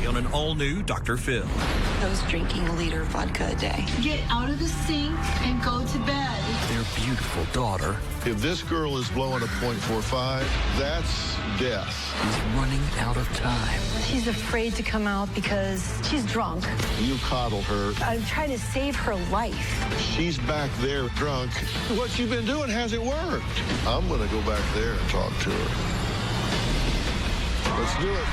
today on an all-new Dr. Phil. I was drinking a liter of vodka a day. Get out of the sink and go to bed. Their beautiful daughter If this girl is blowing a .45, that's death. is running out of time. She's afraid to come out because she's drunk. You coddle her. I'm trying to save her life. She's back there drunk. What you've been doing hasn't worked. I'm going to go back there and talk to her. Let's do it. Good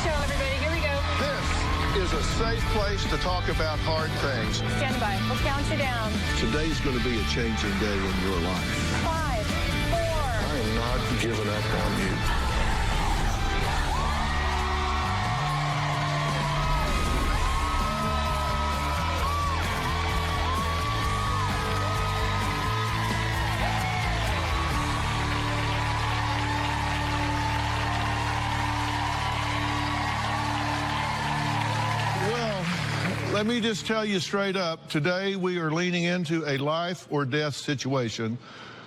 show, everybody. Here we go. This is a safe place to talk about hard things. Stand by. We'll count you down. Today's going to be a changing day in your life. 5, 4. I am not giving up on you. Let me just tell you straight up, today we are leaning into a life or death situation.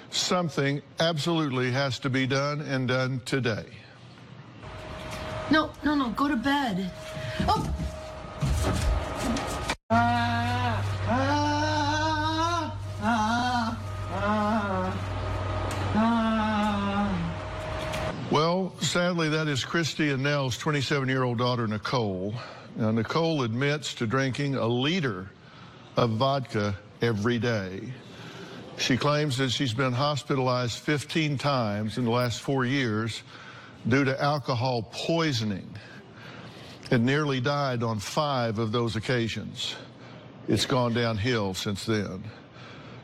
Something absolutely has to be done and done today. No, go to bed. Oh! Well, sadly, that is Christy and Nell's 27-year-old daughter, Nicole. Now, Nicole admits to drinking a liter of vodka every day. She claims that she's been hospitalized 15 times in the last 4 years due to alcohol poisoning and nearly died on 5 of those occasions. It's gone downhill since then.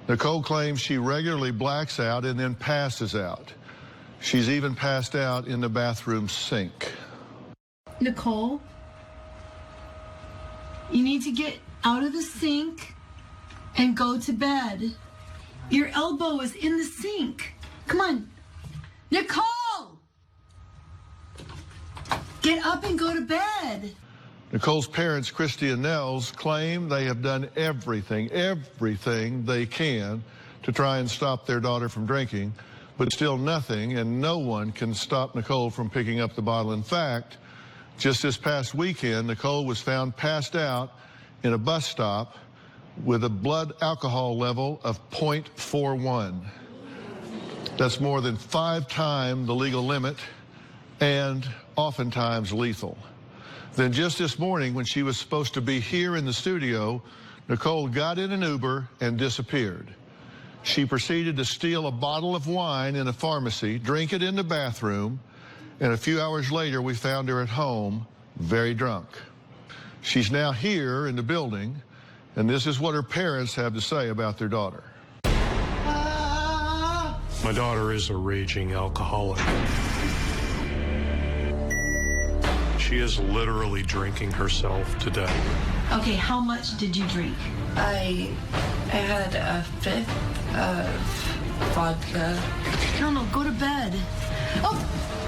Nicole claims she regularly blacks out and then passes out. She's even passed out in the bathroom sink. Nicole, you need to get out of the sink and go to bed. Your elbow is in the sink. Come on. Nicole! Get up and go to bed. Nicole's parents, Christy and Nels, claim they have done everything they can to try and stop their daughter from drinking, but still nothing, and no one can stop Nicole from picking up the bottle. In fact, just this past weekend, Nicole was found passed out in a bus stop with a blood alcohol level of .41. That's more than 5 times the legal limit and oftentimes lethal. Then just this morning, when she was supposed to be here in the studio, Nicole got in an Uber and disappeared. She proceeded to steal a bottle of wine in a pharmacy, drink it in the bathroom, and a few hours later, we found her at home, very drunk. She's now here in the building, and this is what her parents have to say about their daughter. My daughter is a raging alcoholic. She is literally drinking herself to death. Okay, how much did you drink? I had a 5th of vodka. No, go to bed. Oh!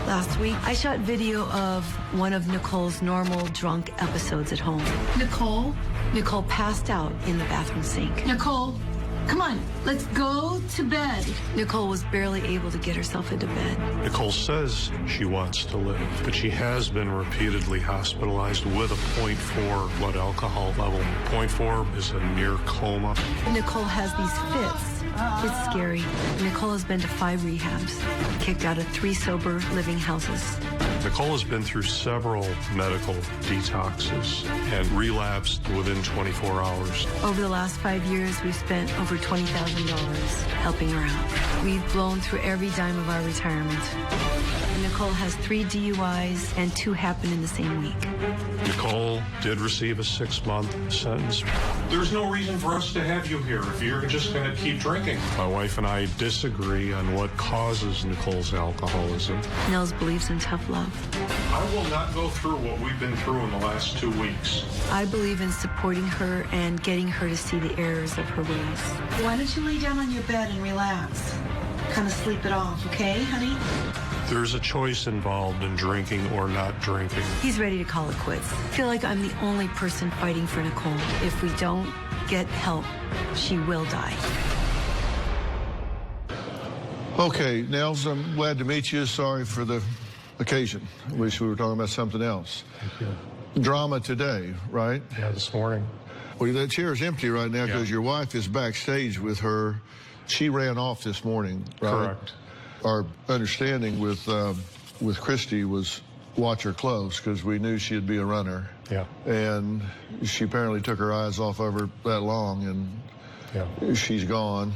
Last week, I shot video of one of Nicole's normal drunk episodes at home. Nicole? Nicole passed out in the bathroom sink. Nicole, come on, let's go to bed. Nicole was barely able to get herself into bed. Nicole says she wants to live, but she has been repeatedly hospitalized with a .4 blood alcohol level. .4 is a near coma. Nicole has these fits. It's scary. Nicole has been to 5 rehabs, kicked out of 3 sober living houses. Nicole has been through several medical detoxes and relapsed within 24 hours. Over the last 5 years, we've spent over $20,000 helping her out. We've blown through every dime of our retirement. Nicole has 3 DUIs and 2 happened in the same week. Nicole did receive a 6-month sentence. There's no reason for us to have you here if you're just going to keep drinking. My wife and I disagree on what causes Nicole's alcoholism. Nels believes in tough love. I will not go through what we've been through in the last 2 weeks. I believe in supporting her and getting her to see the errors of her ways. Why don't you lay down on your bed and relax? Kind of sleep it off, okay, honey? There's a choice involved in drinking or not drinking. He's ready to call it quits. I feel like I'm the only person fighting for Nicole. If we don't get help, she will die. Okay, Nels, I'm glad to meet you. Sorry for the occasion. I wish we were talking about something else. Thank you. Drama today, right? Yeah, this morning. Well, that chair is empty right now because Yeah. your wife is backstage with her. She ran off this morning, right? Correct. Our understanding with Christy was watch her close because we knew she'd be a runner. Yeah. And she apparently took her eyes off of her that long, and Yeah. she's gone.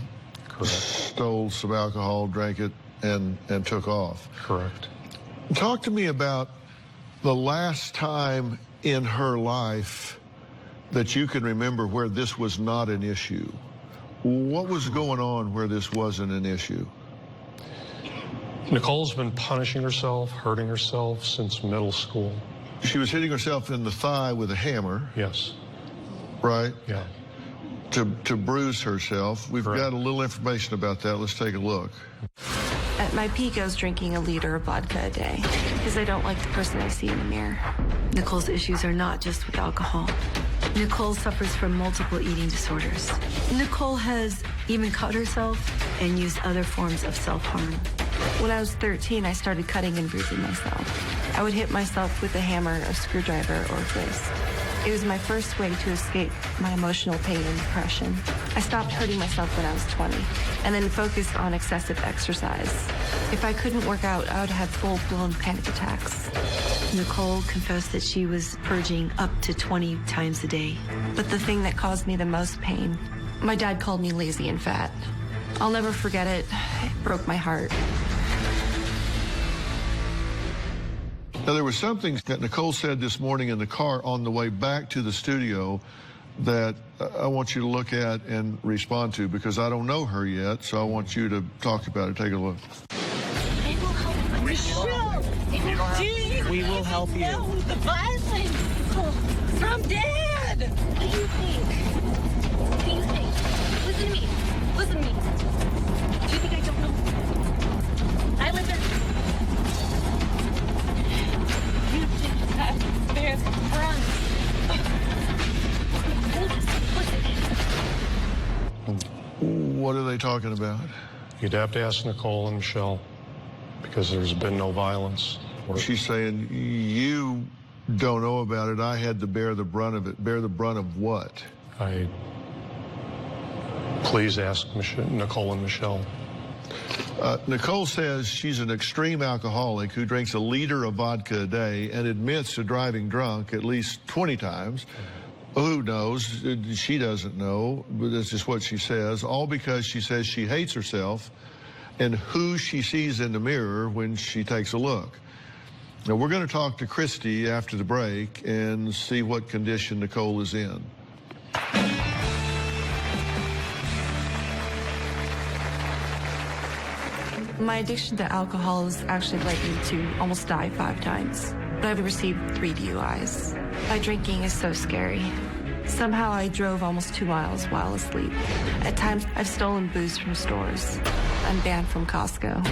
Correct. Stole some alcohol, drank it, and took off. Correct. Talk to me about the last time in her life that you can remember where this was not an issue. What was going on where this wasn't an issue? Nicole's been punishing herself, hurting herself since middle school. She was hitting herself in the thigh with a hammer, Yes. right? Yeah. To bruise herself. We've Correct. got a little information about that. Let's take a look. At my peak, I was drinking 1 liter of vodka a day because I don't like the person I see in the mirror. Nicole's issues are not just with alcohol. Nicole suffers from multiple eating disorders. Nicole has even cut herself and used other forms of self-harm. When I was 13, I started cutting and bruising myself. I would hit myself with a hammer, a screwdriver, or a fist. It was my first way to escape my emotional pain and depression. I stopped hurting myself when I was 20, and then focused on excessive exercise. If I couldn't work out, I would have full-blown panic attacks. Nicole confessed that she was purging up to 20 times a day. But the thing that caused me the most pain, my dad called me lazy and fat. I'll never forget it. It broke my heart. Now, there was something that Nicole said this morning in the car on the way back to the studio that I want you to look at and respond to, because I don't know her yet, so I want you to talk about it. Take a look. Michelle, we will help you. The violence from Dad. What do you think? What do you think? Listen to me. Listen to me. Do you think I don't know? I live there. You did have best friends. What are they talking about? You'd have to ask Nicole and Michelle because there's been no violence. She's saying, you don't know about it. I had to bear the brunt of it. Bear the brunt of what? Please ask Nicole and Michelle. Nicole says she's an extreme alcoholic who drinks 1 liter of vodka a day and admits to driving drunk at least 20 times. Who knows? She doesn't know, but that's just what she says, all because she says she hates herself and who she sees in the mirror when she takes a look. Now, we're going to talk to Christy after the break and see what condition Nicole is in. My addiction to alcohol has actually led me to almost die 5 times. But I've received 3 DUIs. My drinking is so scary. Somehow I drove almost 2 miles while asleep. At times, I've stolen booze from stores. I'm banned from Costco.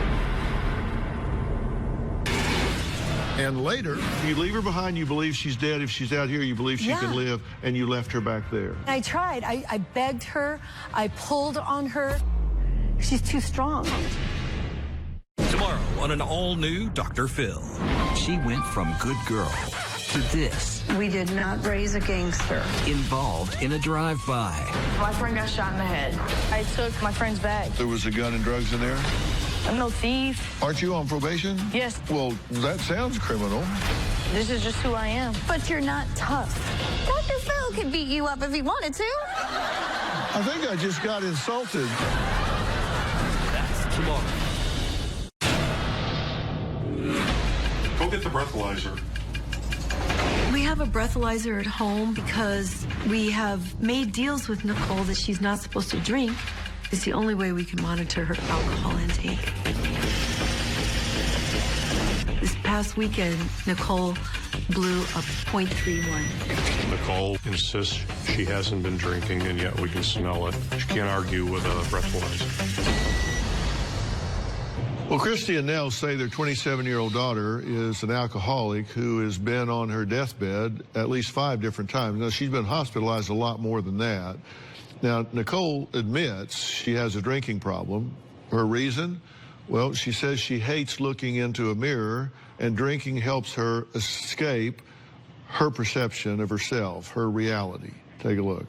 And later, you leave her behind, you believe she's dead. If she's out here, you believe she can live, and you left her back there. I tried. I begged her. I pulled on her. She's too strong. Tomorrow on an all-new Dr. Phil. She went from good girl to this. We did not raise a gangster. Involved in a drive-by. My friend got shot in the head. I took my friend's bag. There was a gun and drugs in there? I'm no thief. Aren't you on probation? Yes. Well, that sounds criminal. This is just who I am. But you're not tough. Dr. Phil could beat you up if he wanted to. I think I just got insulted. That's tomorrow. Go get the breathalyzer. We have a breathalyzer at home because we have made deals with Nicole that she's not supposed to drink. It's the only way we can monitor her alcohol intake. This past weekend, Nicole blew a .31. Nicole insists she hasn't been drinking, and yet we can smell it. She can't argue with a breathalyzer. Well, Christy and Nell say their 27-year-old daughter is an alcoholic who has been on her deathbed at least 5 different times. Now, she's been hospitalized a lot more than that. Now, Nicole admits she has a drinking problem. Her reason? Well, she says she hates looking into a mirror and drinking helps her escape her perception of herself, her reality. Take a look.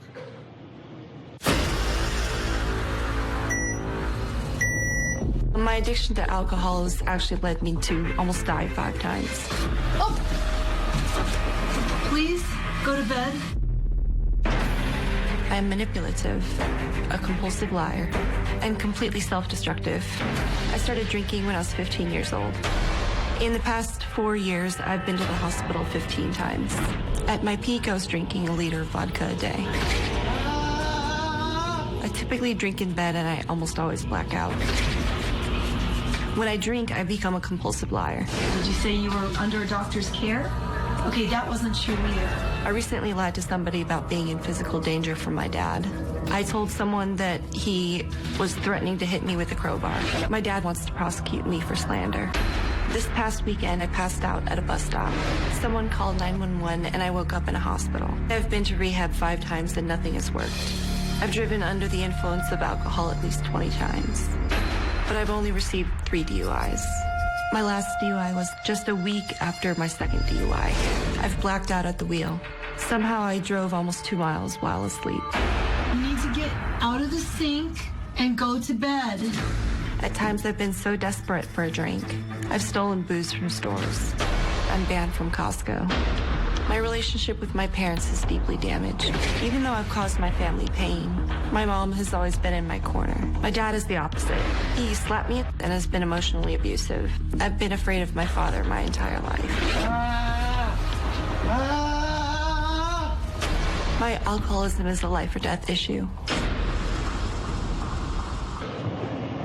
My addiction to alcohol has actually led me to almost die 5 times. Oh! Please, go to bed. I'm manipulative, a compulsive liar, and completely self-destructive. I started drinking when I was 15 years old. In the past 4 years, I've been to the hospital 15 times. At my peak, I was drinking a liter of vodka a day. I typically drink in bed and I almost always black out. When I drink, I become a compulsive liar. Did you say you were under a doctor's care? Okay, that wasn't true either. I recently lied to somebody about being in physical danger from my dad. I told someone that he was threatening to hit me with a crowbar. My dad wants to prosecute me for slander. This past weekend, I passed out at a bus stop. Someone called 911 and I woke up in a hospital. I've been to rehab 5 times and nothing has worked. I've driven under the influence of alcohol at least 20 times. But I've only received 3 DUIs. My last DUI was just a week after my second DUI. I've blacked out at the wheel. Somehow I drove almost 2 miles while asleep. You need to get out of the sink and go to bed. At times I've been so desperate for a drink. I've stolen booze from stores. I'm banned from Costco. My relationship with my parents is deeply damaged. Even though I've caused my family pain, my mom has always been in my corner. My dad is the opposite. He slapped me and has been emotionally abusive. I've been afraid of my father my entire life. My alcoholism is a life or death issue.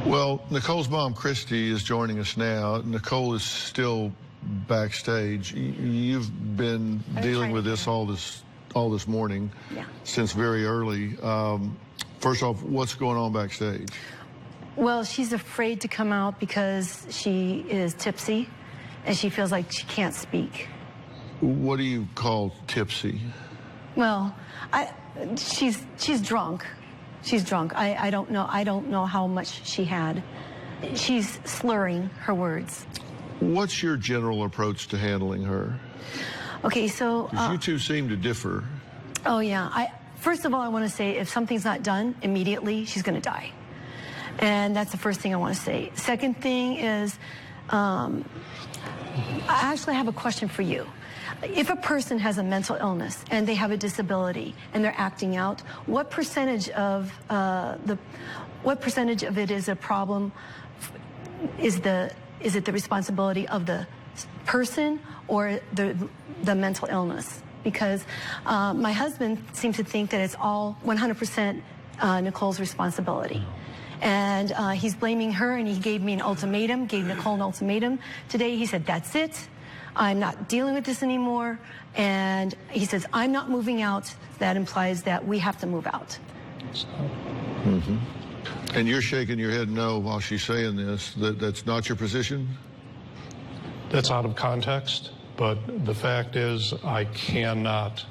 Well, Nicole's mom, Christy, is joining us now. Nicole is still backstage. You've been dealing with this all this morning, since very early. First off, what's going on backstage? Well, she's afraid to come out because she is tipsy and she feels like she can't speak. What do you call tipsy? Well, she's drunk. She's drunk. I don't know how much she had. She's slurring her words. What's your general approach to handling her? Okay, so... you two seem to differ. Oh, yeah. First of all, I want to say if something's not done immediately, she's going to die. And that's the first thing I want to say. Second thing is, I actually have a question for you. If a person has a mental illness and they have a disability and they're acting out, what percentage of it is a problem? Is it the responsibility of the person or the mental illness? Because my husband seems to think that it's all 100% Nicole's responsibility. And he's blaming her, and he gave me an ultimatum, gave Nicole an ultimatum. Today he said, that's it. I'm not dealing with this anymore. And he says, I'm not moving out. That implies that we have to move out. Mm-hmm. And you're shaking your head no while she's saying this. That's not your position? That's out of context, but the fact is I cannot.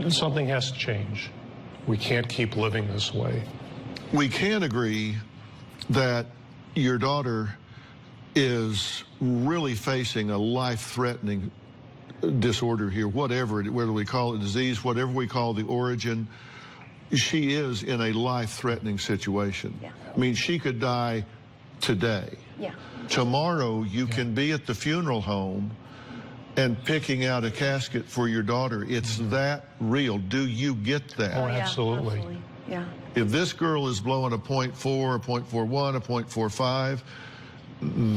Something has to change. We can't keep living this way. We can agree that your daughter is really facing a life-threatening disorder here, whether we call it disease, whatever we call the origin. She is in a life-threatening situation. Yeah. I mean, she could die today. Yeah. Tomorrow, you can be at the funeral home and picking out a casket for your daughter. It's that real. Do you get that? Oh, absolutely. Yeah. If this girl is blowing a 0.4, a 0.41, a 0.45,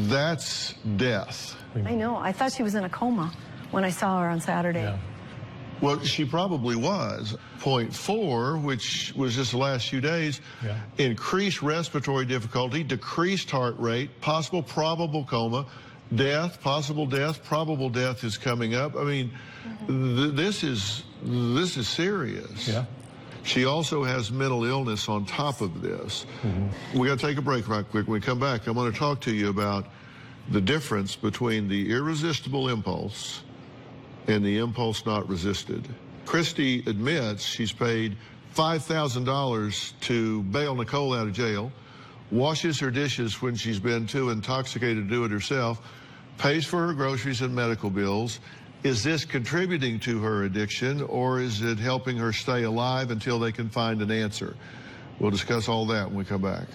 that's death. I know. I thought she was in a coma when I saw her on Saturday. Yeah. Well, she probably was. 0.4, which was just the last few days, increased respiratory difficulty, decreased heart rate, possible probable coma, death, possible death, probable death is coming up. I mean, this is serious. Yeah. She also has mental illness on top of this. We got to take a break right quick. When we come back, I want to talk to you about the difference between the irresistible impulse and the impulse not resisted. Christy admits she's paid $5,000 to bail Nicole out of jail, washes her dishes when she's been too intoxicated to do it herself, pays for her groceries and medical bills. Is this contributing to her addiction, or is it helping her stay alive until they can find an answer? We'll discuss all that when we come back.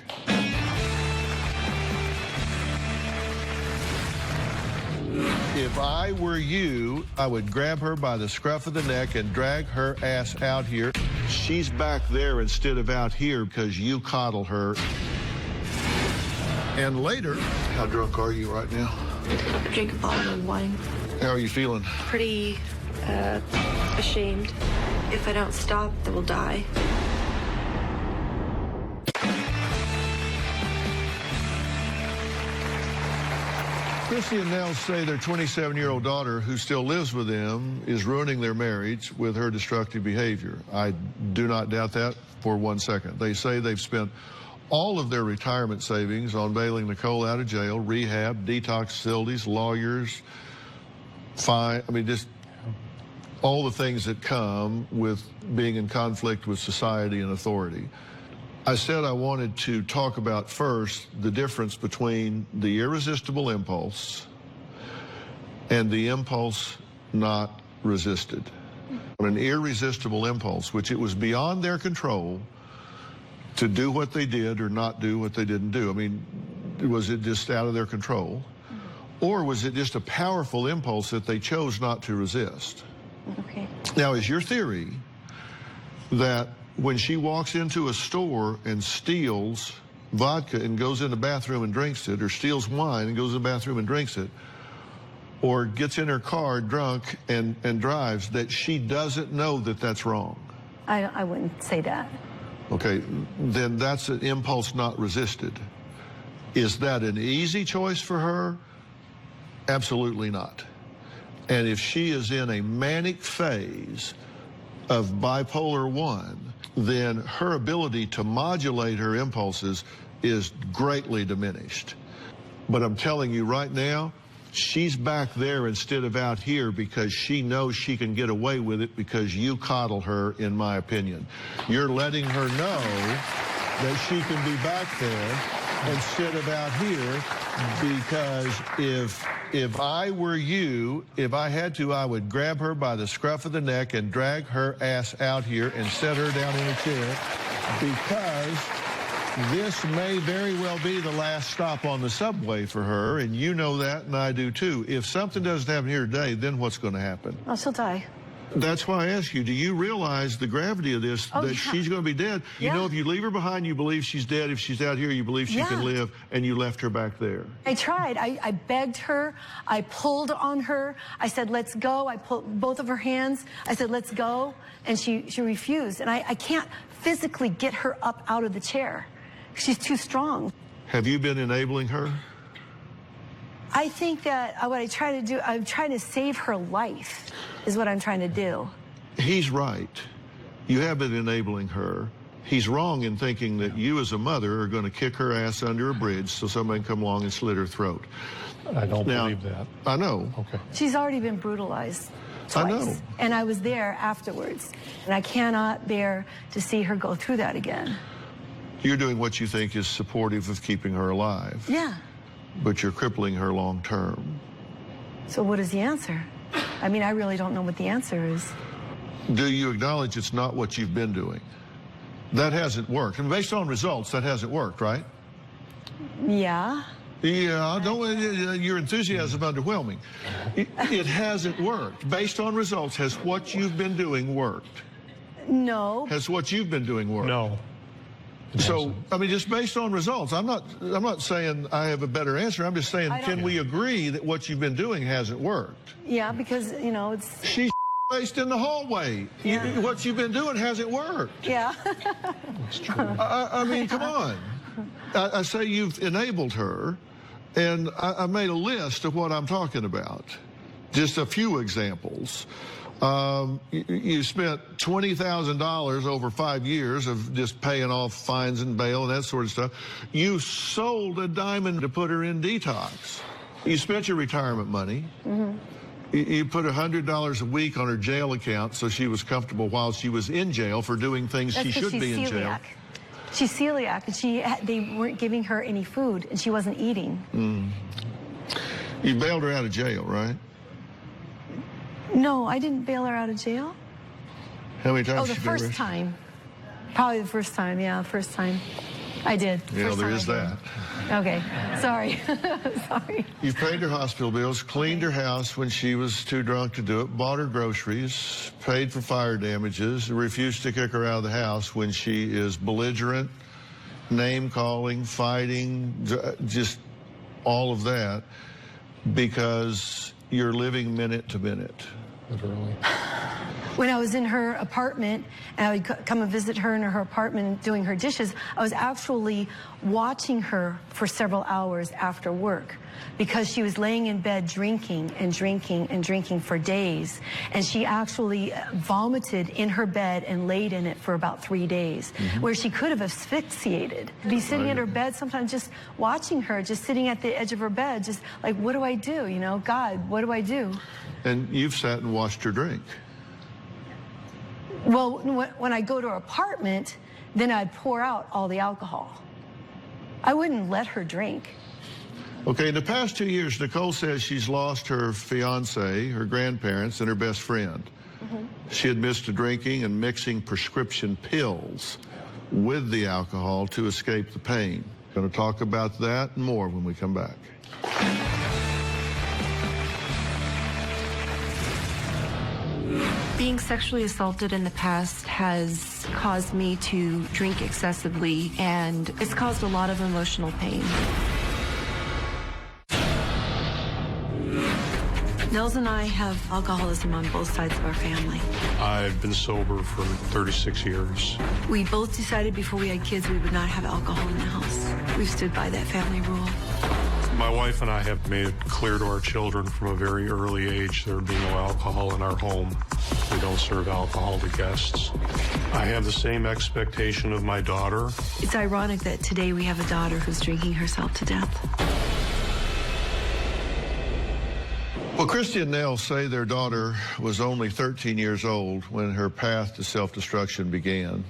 If I were you, I would grab her by the scruff of the neck and drag her ass out here. She's back there instead of out here because you coddle her. And later, how drunk are you right now? Drink a bottle of wine. How are you feeling? Pretty ashamed. If I don't stop, they will die. Christy and Nels say their 27-year-old daughter, who still lives with them, is ruining their marriage with her destructive behavior. I do not doubt that for 1 second. They say they've spent all of their retirement savings on bailing Nicole out of jail, rehab, detox facilities, lawyers, fine. I mean, just all the things that come with being in conflict with society and authority. I said I wanted to talk about first the difference between the irresistible impulse and the impulse not resisted. An irresistible impulse, which it was beyond their control to do what they did or not do what they didn't do. I mean, was it just out of their control? Or was it just a powerful impulse that they chose not to resist? Okay. Now, is your theory that when she walks into a store and steals vodka and goes in the bathroom and drinks it, or steals wine and goes in the bathroom and drinks it, or gets in her car drunk and drives, that she doesn't know that that's wrong? I wouldn't say that. Okay, then that's an impulse not resisted. Is that an easy choice for her? Absolutely not. And if she is in a manic phase of bipolar 1, then her ability to modulate her impulses is greatly diminished. But I'm telling you right now, she's back there instead of out here because she knows she can get away with it because you coddle her, in my opinion. You're letting her know that she can be back there instead of out here, because if I were you, if I had to, I would grab her by the scruff of the neck and drag her ass out here and set her down in a chair, because this may very well be the last stop on the subway for her, and you know that, and I do too. If something doesn't happen here today, then what's going to happen? Oh, she'll die. That's why I ask you, do you realize the gravity of this, that she's going to be dead? You know, if you leave her behind, you believe she's dead. If she's out here, you believe she can live, and you left her back there. I tried. I begged her. I pulled on her. I said, let's go. I pulled both of her hands. I said, let's go. And she refused. And I can't physically get her up out of the chair. She's too strong. Have you been enabling her? I think that what I try to do, I'm trying to save her life, is what I'm trying to do. He's right. You have been enabling her. He's wrong in thinking that you as a mother are going to kick her ass under a bridge so somebody can come along and slit her throat. I don't believe that. I know. Okay. She's already been brutalized twice. I know. And I was there afterwards. And I cannot bear to see her go through that again. You're doing what you think is supportive of keeping her alive. Yeah. But you're crippling her long term. So what is the answer? I mean, I really don't know what the answer is. Do you acknowledge it's not what you've been doing? That hasn't worked. And based on results, that hasn't worked, right? Yeah. Yeah, your enthusiasm is underwhelming. It hasn't worked. Based on results, has what you've been doing worked? No. Has what you've been doing worked? No. So, I mean, just based on results, I'm not saying I have a better answer. I'm just saying, can we agree that what you've been doing hasn't worked? Yeah, because, you know, it's... She's faced in the hallway. Yeah. What you've been doing hasn't worked. Yeah. That's true. I mean, come on. I say you've enabled her, and I made a list of what I'm talking about. Just a few examples. You spent $20,000 over 5 years of just paying off fines and bail and that sort of stuff. You sold a diamond to put her in detox. You spent your retirement money. Mm-hmm. You put $100 a week on her jail account so she was comfortable while she was in jail for doing things she should be in jail. She's celiac, and they weren't giving her any food, and she wasn't eating. You bailed her out of jail, right? No, I didn't bail her out of jail. How many times? Oh, the first time. Probably the first time, yeah, first time. I did. Yeah, there is that. Okay, sorry. Sorry. You've paid her hospital bills, cleaned her house when she was too drunk to do it, bought her groceries, paid for fire damages, refused to kick her out of the house when she is belligerent, name-calling, fighting, just all of that, because you're living minute to minute. Literally. When I was in her apartment, and I would come and visit her in her apartment doing her dishes, I was actually watching her for several hours after work because she was laying in bed drinking and drinking and drinking for days. And she actually vomited in her bed and laid in it for about 3 days, where she could have asphyxiated. Be sitting in her bed sometimes just watching her, just sitting at the edge of her bed, just like, what do I do? You know, God, what do I do? And you've sat and watched her drink. Well, when I go to her apartment, then I'd pour out all the alcohol. I wouldn't let her drink. Okay, in the past 2 years, Nicole says she's lost her fiance, her grandparents, and her best friend. She admits to drinking and mixing prescription pills with the alcohol to escape the pain. Going to talk about that and more when we come back. Being sexually assaulted in the past has caused me to drink excessively, and it's caused a lot of emotional pain. Nels and I have alcoholism on both sides of our family. I've been sober for 36 years. We both decided before we had kids we would not have alcohol in the house. We've stood by that family rule. My wife and I have made it clear to our children from a very early age there would be no alcohol in our home. We don't serve alcohol to guests. I have the same expectation of my daughter. It's ironic that today we have a daughter who's drinking herself to death. Well, Christy and Nell say their daughter was only 13 years old when her path to self-destruction began.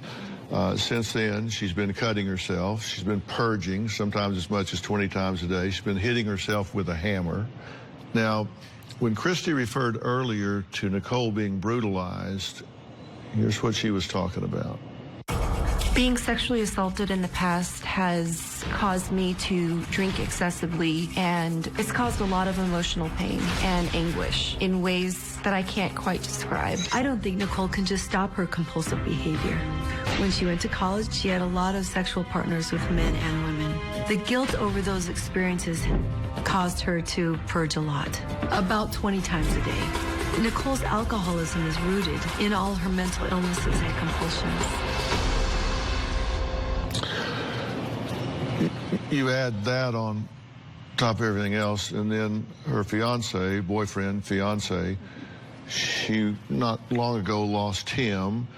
Since then, she's been cutting herself. She's been purging, sometimes as much as 20 times a day. She's been hitting herself with a hammer. Now, when Christy referred earlier to Nicole being brutalized, here's what she was talking about. Being sexually assaulted in the past has caused me to drink excessively, and it's caused a lot of emotional pain and anguish in ways that I can't quite describe. I don't think Nicole can just stop her compulsive behavior. When she went to college, she had a lot of sexual partners with men and women. The guilt over those experiences caused her to purge a lot, about 20 times a day. Nicole's alcoholism is rooted in all her mental illnesses and compulsions. You add that on top of everything else, and then her boyfriend, she not long ago lost him.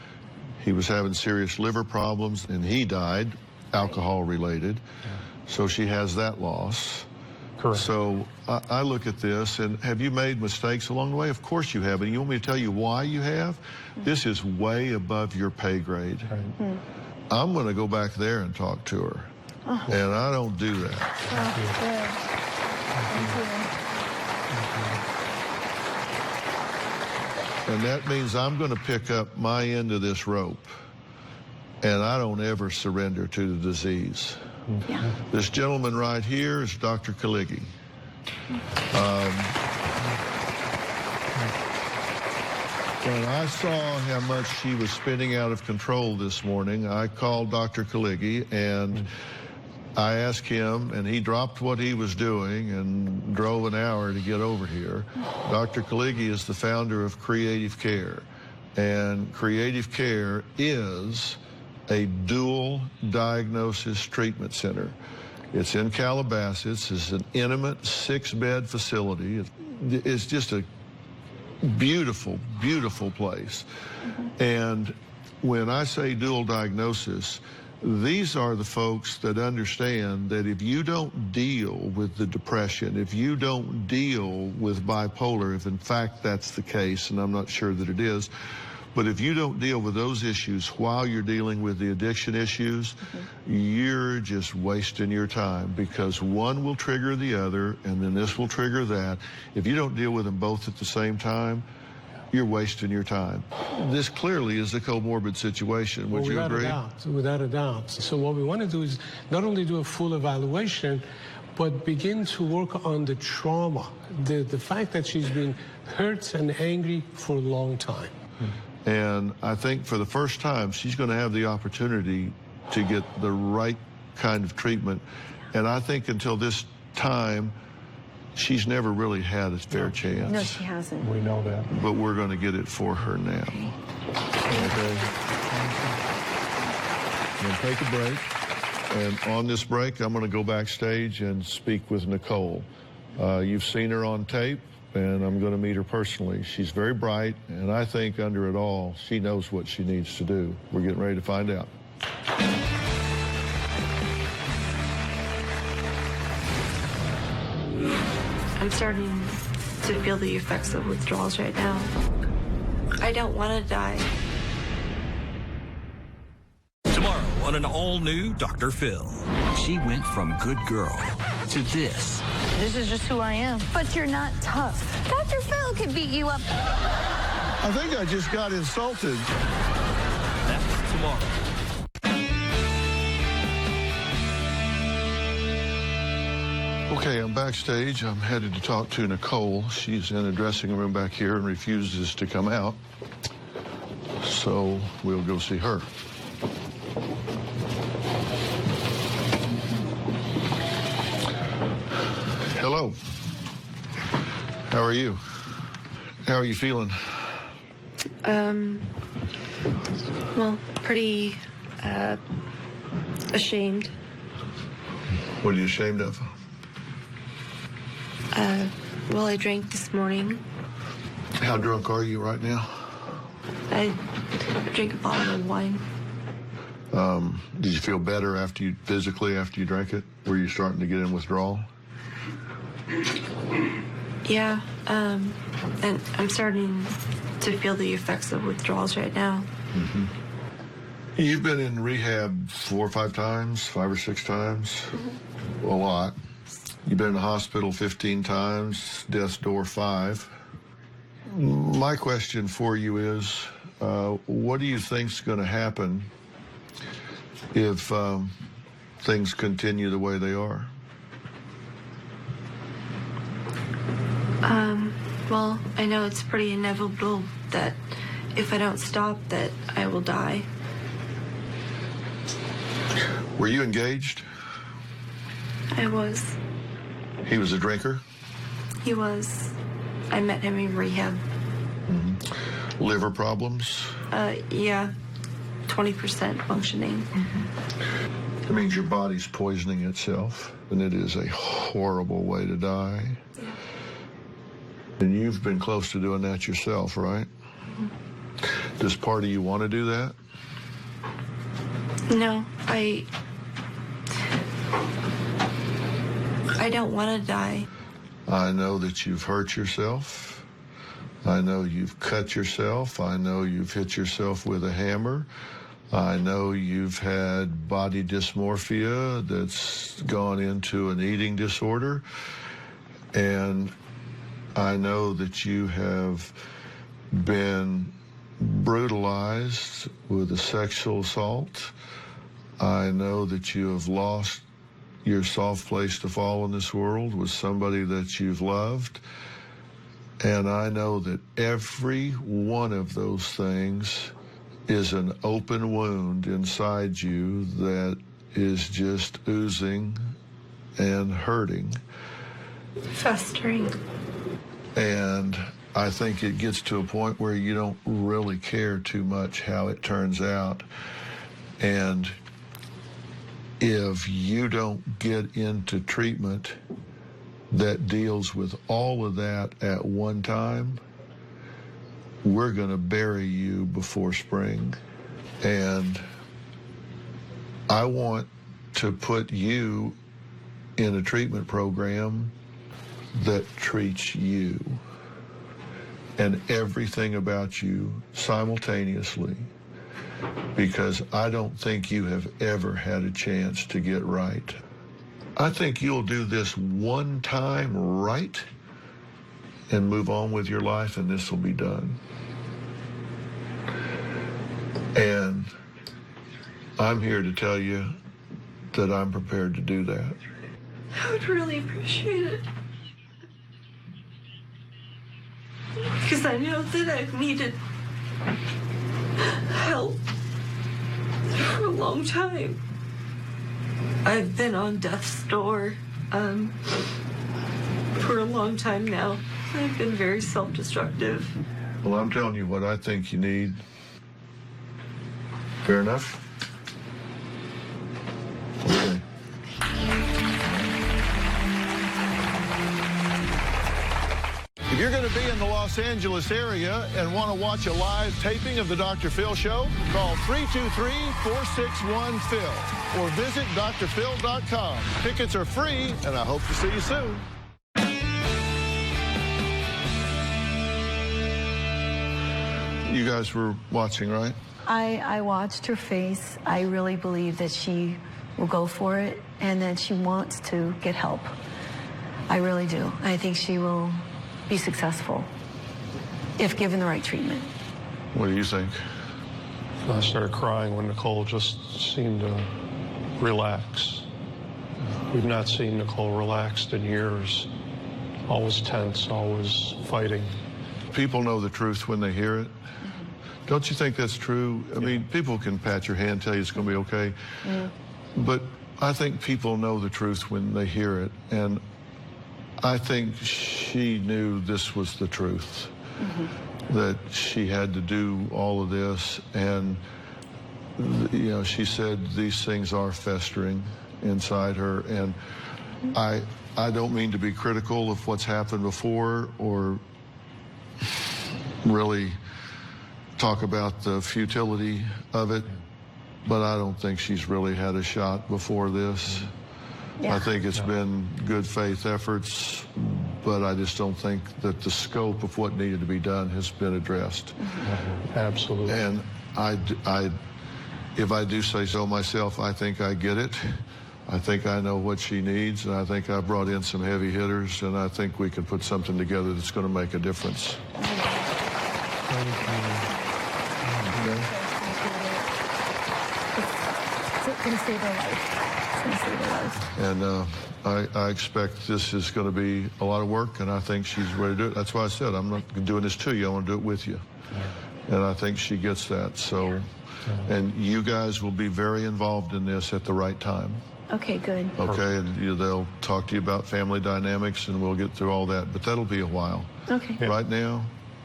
He was having serious liver problems, and he died, alcohol-related. So she has that loss. Correct. So I look at this, and have you made mistakes along the way? Of course you have, and you want me to tell you why you have? This is way above your pay grade. I'm going to go back there and talk to her. And I don't do that. And that means I'm going to pick up my end of this rope. And I don't ever surrender to the disease. This gentleman right here is Dr. Kaligi. When I saw how much she was spinning out of control this morning, I called Dr. Kaligi and I asked him, and he dropped what he was doing and drove an hour to get over here. Dr. Kaligi is the founder of Creative Care, and Creative Care is a dual diagnosis treatment center. It's in Calabasas. It's an intimate 6-bed facility. It's just a beautiful, beautiful place. And when I say dual diagnosis, these are the folks that understand that if you don't deal with the depression, if you don't deal with bipolar, if in fact that's the case, and I'm not sure that it is, But if you don't deal with those issues while you're dealing with the addiction issues, you're just wasting your time, because one will trigger the other, and then this will trigger that. If you don't deal with them both at the same time, you're wasting your time. This clearly is a comorbid situation. Would you agree? Without a doubt. So what we want to do is not only do a full evaluation, but begin to work on the trauma, the fact that she's been hurt and angry for a long time. And I think for the first time, she's going to have the opportunity to get the right kind of treatment. And I think until this time, she's never really had a fair chance. No, she hasn't. We know that. But we're going to get it for her now. Okay. I'm going to take a break. And on this break, I'm going to go backstage and speak with Nicole. You've seen her on tape, and I'm going to meet her personally. She's very bright, and I think under it all, she knows what she needs to do. We're getting ready to find out. I'm starting to feel the effects of withdrawals right now. I don't want to die. Tomorrow on an all-new Dr. Phil. She went from good girl to this. This is just who I am. But you're not tough. Dr. Phil could beat you up. I think I just got insulted. That's tomorrow. Okay, I'm backstage. I'm headed to talk to Nicole. She's in a dressing room back here and refuses to come out. So we'll go see her. Hello. How are you? How are you feeling? Well, pretty, ashamed. What are you ashamed of? Well, I drank this morning. How drunk are you right now? I drank a bottle of wine. Did you feel better physically after you drank it? Were you starting to get in withdrawal? Yeah, and I'm starting to feel the effects of withdrawals right now. Mm-hmm. You've been in rehab 4 or 5 times, 5 or 6 times? Mm-hmm. A lot. You've been in the hospital 15 times, death's door 5. My question for you is, what do you think's going to happen if things continue the way they are? Well, I know it's pretty inevitable that if I don't stop, that I will die. Were you engaged? I was. He was a drinker? He was. I met him in rehab. Mm-hmm. Liver problems? Yeah. 20% functioning. Mm-hmm. That means your body's poisoning itself, and it is a horrible way to die. Yeah. And you've been close to doing that yourself, right? Mm-hmm. Does part of you want to do that? No, I don't want to die. I know that you've hurt yourself. I know you've cut yourself. I know you've hit yourself with a hammer. I know you've had body dysmorphia that's gone into an eating disorder. And I know that you have been brutalized with a sexual assault. I know that you have lost your soft place to fall in this world with somebody that you've loved. And I know that every one of those things is an open wound inside you that is just oozing and hurting. Festering. And I think it gets to a point where you don't really care too much how it turns out. And if you don't get into treatment that deals with all of that at one time, we're going to bury you before spring. And I want to put you in a treatment program that treats you. and everything about you simultaneously, because I don't think you have ever had a chance to get right. I think you'll do this one time right and move on with your life, and this will be done. And I'm here to tell you that I'm prepared to do that. I would really appreciate it. Because I know that I've needed help for a long time. I've been on death's door for a long time now. I've been very self-destructive. Well, I'm telling you what I think you need. Fair enough? Okay. If you're going to be in the Los Angeles area and want to watch a live taping of the Dr. Phil Show, call 323-461-PHIL or visit drphil.com. Tickets are free, and I hope to see you soon. You guys were watching, right? I watched her face. I really believe that she will go for it and that she wants to get help. I really do. I think she will be successful if given the right treatment. What do you think? I started crying when Nicole just seemed to relax. We've not seen Nicole relaxed in years. Always tense, always fighting. People know the truth when they hear it. Don't you think that's true? I mean, people can pat your hand, tell you it's going to be okay. But I think people know the truth when they hear it. And I think she knew this was the truth, that she had to do all of this. And, you know, she said these things are festering inside her. And I don't mean to be critical of what's happened before or really talk about the futility of it, but I don't think she's really had a shot before this. I think it's been good faith efforts, but I just don't think that the scope of what needed to be done has been addressed. Absolutely. And if I do say so myself, I think I get it. I think I know what she needs, and I think I brought in some heavy hitters, and I think we can put something together that's going to make a difference. It's going to save her life. It's going to save her life. And I expect this is going to be a lot of work, and I think she's ready to do it. That's why I said I'm not doing this to you. I want to do it with you. And I think she gets that. So, and you guys will be very involved in this at the right time. Okay, good. Okay, and they'll talk to you about family dynamics, and we'll get through all that. But that'll be a while. Okay. Right now,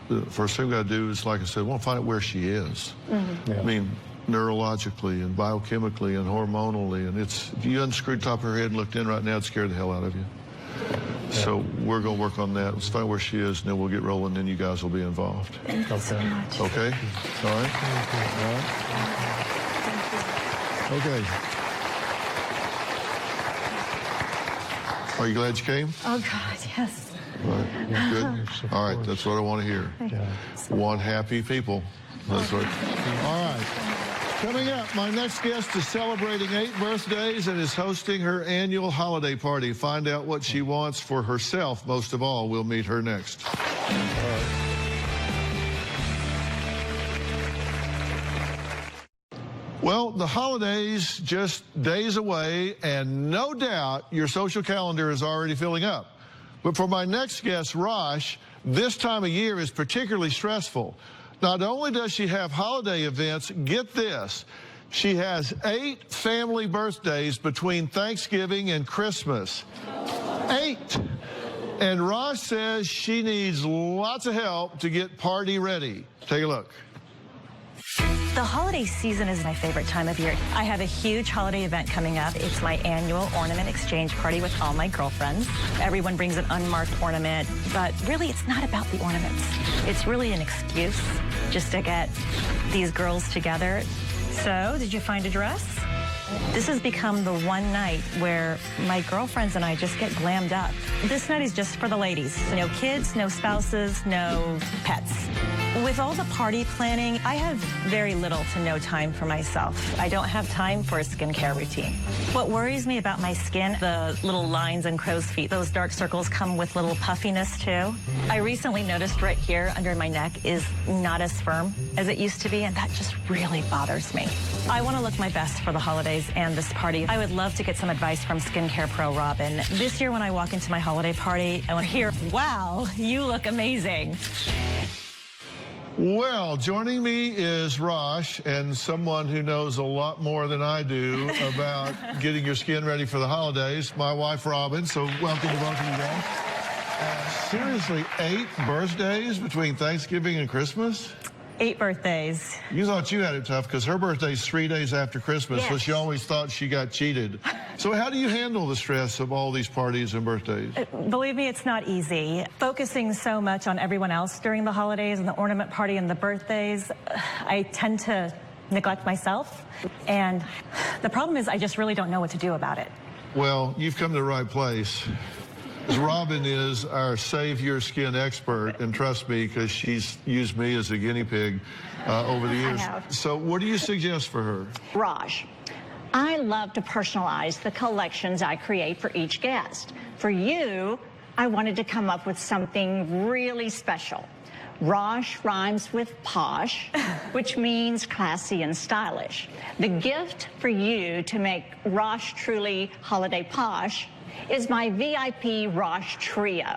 the first thing we got to do is, like I said, we want to find out where she is. I mean, neurologically and biochemically and hormonally, and it's, if you unscrewed the top of her head and looked in right now, it'd scare the hell out of you. So we're going to work on that. Let's find where she is, and then we'll get rolling, and you guys will be involved. Thank you so much. Okay? All right? All right? Okay. Are you glad you came? Oh, God, yes. All right. Good. All right. That's what I want to hear. One happy people. That's what. All right. Coming up, my next guest is celebrating 8 birthdays and is hosting her annual holiday party. Find out what she wants for herself, most of all. We'll meet her next. All right. Well, the holidays just days away, and no doubt your social calendar is already filling up. But for my next guest, Rosh, this time of year is particularly stressful. Not only does she have holiday events, get this, she has 8 family birthdays between Thanksgiving and Christmas. 8! And Rosh says she needs lots of help to get party ready. Take a look. The holiday season is my favorite time of year. I have a huge holiday event coming up. It's my annual ornament exchange party with all my girlfriends. Everyone brings an unmarked ornament, but really it's not about the ornaments. It's really an excuse just to get these girls together. So, did you find a dress? This has become the one night where my girlfriends and I just get glammed up. This night is just for the ladies. No kids, no spouses, no pets. With all the party planning, I have very little to no time for myself. I don't have time for a skincare routine. What worries me about my skin, the little lines and crow's feet, those dark circles come with little puffiness too. I recently noticed right here under my neck is not as firm as it used to be, and that just really bothers me. I want to look my best for the holidays and this party. I would love to get some advice from skincare pro Robin. This year when I walk into my holiday party, I want to hear, wow, you look amazing. Well, joining me is Rosh, and someone who knows a lot more than I do about getting your skin ready for the holidays, my wife, Robin. So welcome to both of you guys. Seriously, 8 birthdays between Thanksgiving and Christmas? 8 birthdays. You thought you had it tough because her birthday's 3 days after Christmas, Yes. so she always thought she got cheated. So how do you handle the stress of all these parties and birthdays? Believe me, it's not easy. Focusing so much on everyone else during the holidays and the ornament party and the birthdays, I tend to neglect myself. And the problem is I just really don't know what to do about it. Well, you've come to the right place. Robin is our Save Your Skin expert, and trust me, because she's used me as a guinea pig over the years. I have. So what do you suggest for her? Raj, I love to personalize the collections I create for each guest. For you, I wanted to come up with something really special. Raj rhymes with posh, which means classy and stylish. The gift for you to make Raj truly holiday posh is my VIP Rosh Trio.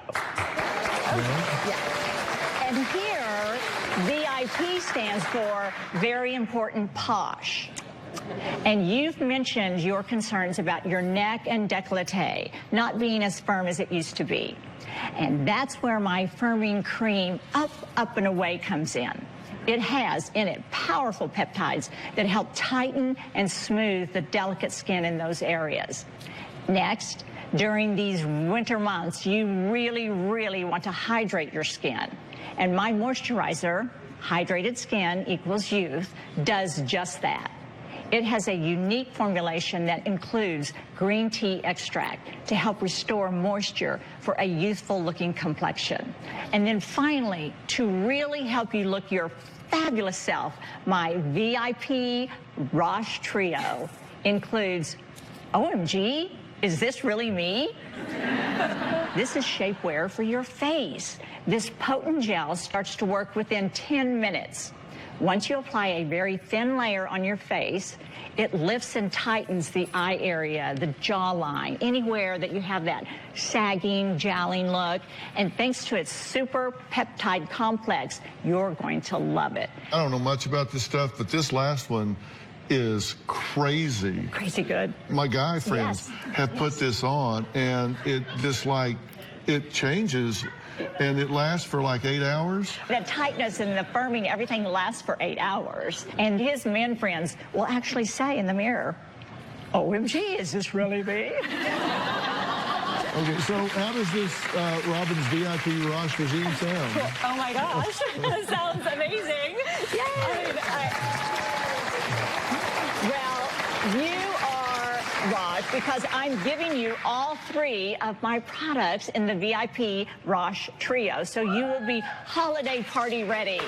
Yeah. And here, VIP stands for very important posh. And you've mentioned your concerns about your neck and décolleté not being as firm as it used to be. And that's where my firming cream Up and Away comes in. It has in it powerful peptides that help tighten and smooth the delicate skin in those areas. Next, during these winter months, you really, really want to hydrate your skin. And my moisturizer, Hydrated Skin Equals Youth, does just that. It has a unique formulation that includes green tea extract to help restore moisture for a youthful-looking complexion. And then finally, to really help you look your fabulous self, my VIP Rosh Trio includes, OMG, is this really me? This is shapewear for your face. This potent gel starts to work within 10 minutes. Once you apply a very thin layer on your face, it lifts and tightens the eye area, the jawline, anywhere that you have that sagging, jowling look. And thanks to its super peptide complex, you're going to love it. I don't know much about this stuff, but this last one is crazy. Crazy good. My guy friends have put this on, and it just like, it changes, and it lasts for like 8 hours. The tightness and the firming, everything lasts for 8 hours. And his men friends will actually say in the mirror, OMG, is this really me? Okay, so how does this Robin's VIP Rosh regime sound? Oh my gosh, that sounds amazing. Well, you are Raj because I'm giving you all 3 of my products in the VIP Rosh Trio, so you will be holiday party ready.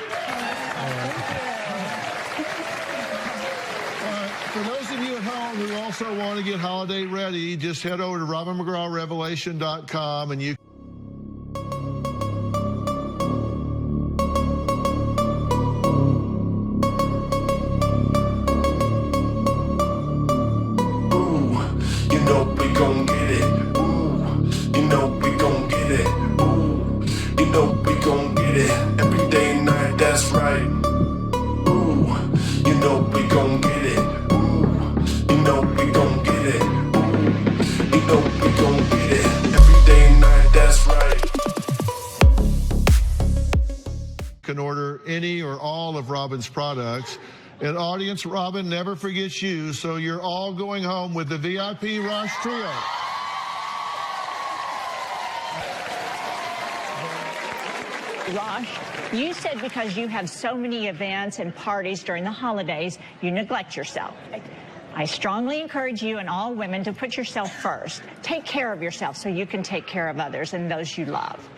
For those of you at home who also want to get holiday ready, just head over to robinmcgrawrevelation.com and you every day and night, that's right. Ooh, you know we gon' get it. Ooh, you know we gon' get it. Ooh, you know we gon' get it. Every day and night, that's right. You can order any or all of Robin's products. And audience, Robin never forgets you, so you're all going home with the VIP Rosh Trio. Rosh, you said because you have so many events and parties during the holidays, you neglect yourself. I strongly encourage you and all women to put yourself first. Take care of yourself so you can take care of others and those you love.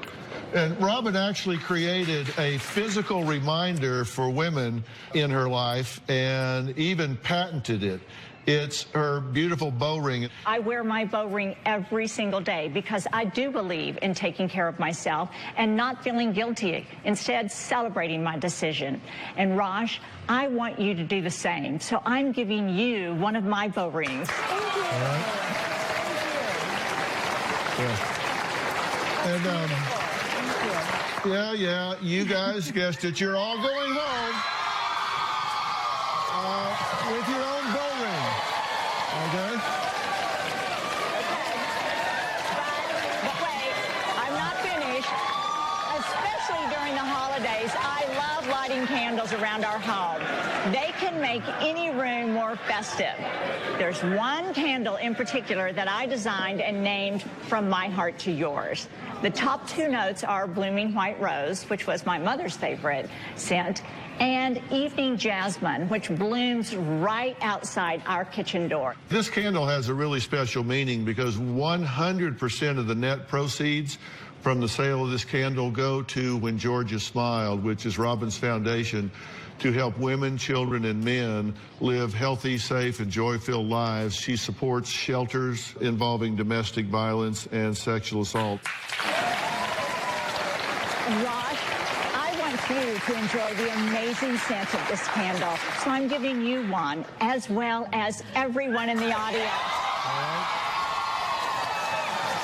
And Robin actually created a physical reminder for women in her life and even patented it. It's her beautiful bow ring. I wear my bow ring every single day because I do believe in taking care of myself and not feeling guilty, instead celebrating my decision. And Raj, I want you to do the same. So I'm giving you one of my bow rings. All right. Yeah. And yeah, you guys guessed it. You're all going home with your own bow ring. Okay? But wait, I'm not finished. Especially during the holidays, I love lighting candles around our home. They can make any room more festive. There's one candle in particular that I designed and named From My Heart to Yours. The top two notes are Blooming White Rose, which was my mother's favorite scent, and Evening Jasmine, which blooms right outside our kitchen door. This candle has a really special meaning because 100% of the net proceeds from the sale of this candle go to When Georgia Smiled, which is Robin's foundation to help women, children, and men live healthy, safe, and joy-filled lives. She supports shelters involving domestic violence and sexual assault. Raj, I want you to enjoy the amazing scent of this candle, so I'm giving you one, as well as everyone in the audience. All right.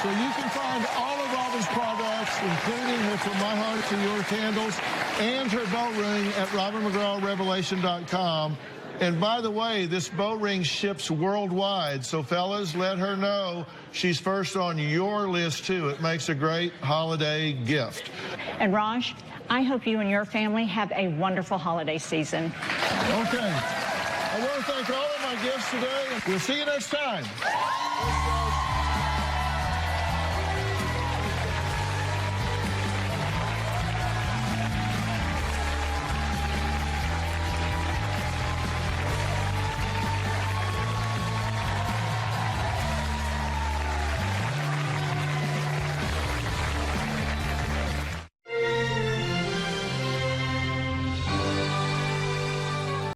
So you can find all of Robin's products, including her From My Heart to Your candles and her bow ring at robinmcgrawrevelation.com. And by the way, this bow ring ships worldwide, so fellas, let her know she's first on your list too. It makes a great holiday gift. And Raj, I hope you and your family have a wonderful holiday season. Okay. I want to thank all of my guests today. We'll see you next time.